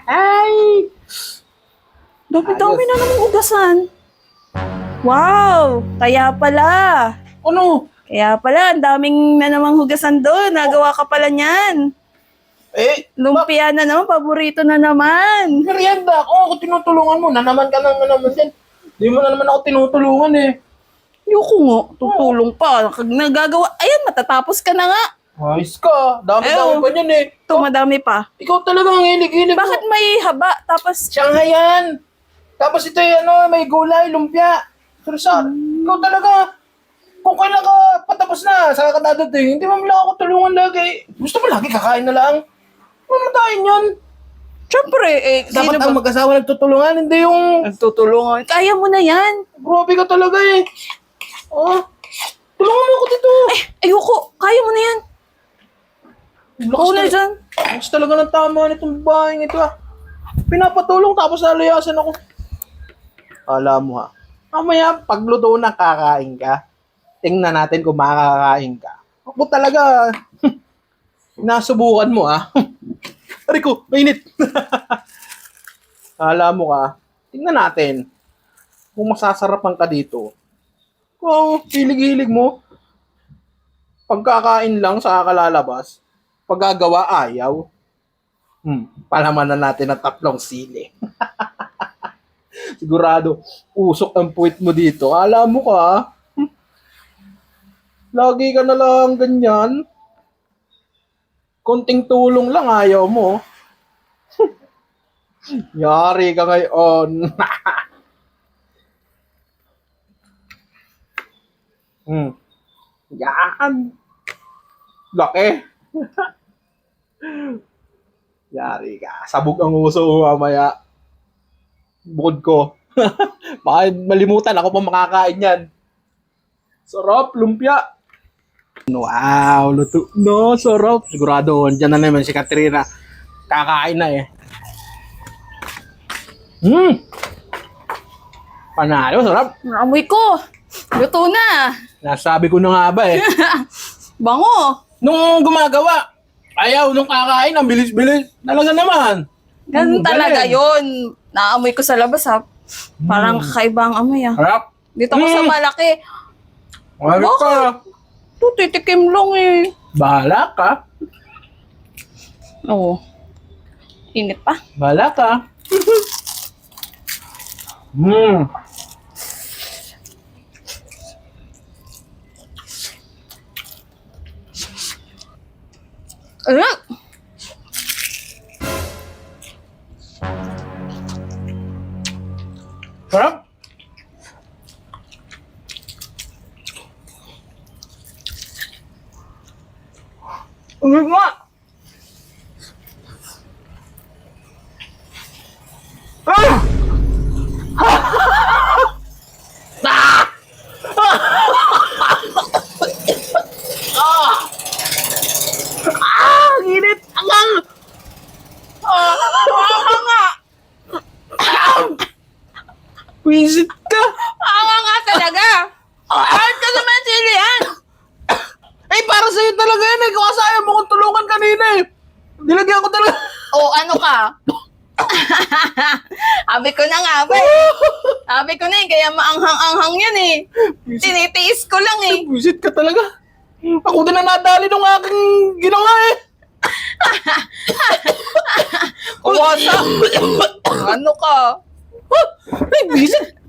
Ay! Dami-dami na namang hugasan. Wow! Kaya pala. Ano? Kaya pala, ang daming na namang hugasan doon. Nagawa ka pala niyan. Lumpia na naman, paborito na naman. Merienda ako tinutulungan mo. Na naman ka naman din. Di mo na naman ako tinutulungan eh. Yuko nga, tutulong pa. Nagagawa, ayan, matatapos ka na nga. Ayos ka. Dami-dami pa niyan eh. Ito, madami pa. Ikaw talaga ang hilig-hilig mo. Bakit may haba? Tapos, Shanghai yan. Tapos ito may gulay, lumpia. Sarsa. Ikaw talaga. Kung kailan ka patapos na, saka ka dadating, hindi mo lang ako tulungan lagi. Gusto mo lagi kakain na lang. Mamatayin yan. syempre, Dapat sino ang ba mag-asawa nagtutulungan, hindi yung... nagtutulungan? Kaya mo na yan. Grabe ka talaga eh. Oh, tulungan mo ako dito. Ayoko, kaya mo na yan. Oo na dyan. Lakas talaga ng tama nitong babaeng ito ah. Pinapatulong tapos nalayasan ako. Alam mo ha. Mamaya, pagluto na kakain ka, tingnan natin kung makakakain ka. Ako talaga, nasubukan mo ah. Rico, mainit. Alam mo ka, tingnan natin kung masasarapan ka dito. Kung hilig-hilig mo, pagkakain lang sa kalalabas, paggagawa ayaw. Palamanan natin ang 3 sili. Sigurado, usok ang puwit mo dito. Alam mo ka, lagi ka na lang ganyan. Konting tulong lang ayaw mo. Yari ka ngayon. Yan. Laki. Yari ka. Sabog ang uso mo mamaya. Bukod ko. Baka malimutan ako pa makakain yan. Sarap, lumpia. Wow, luto. No, sarap. Sigurado, andyan na naman si Katrina. Kakain na eh. Panalo, sarap. Amoy ko. Luto na. Nasabi ko na nga ba eh. Bango. Nung gumagawa, ayaw nung kakain, ang bilis-bilis. Talaga naman. Ganun talaga galing. yun. Naamoy ko sa labas ha. Parang kakaibang amoy ha. Sarap. Dito ko sa malaki. Wala ka. Ito, titikim lang eh. Bahala ka. Oo. Init pa. Bahala ka. Ano? Sarap. Init nga. Ang init. Angang. Visit ka. Anga nga talaga. Bakit ka naman sili yan? Eh, para sa'yo talaga yan eh. Kung asaya mo kung tulungan kanina eh. Nilagyan ko talaga. O ano ka? Sabi ko na nga ba eh. Sabi ko na eh, kaya maanghang-anghang yan eh. Tinitiis ko lang eh. Visit ka talaga. Ako din na nadali nung aking ginawa eh. Kumasa. Ano ka? Ay, visit.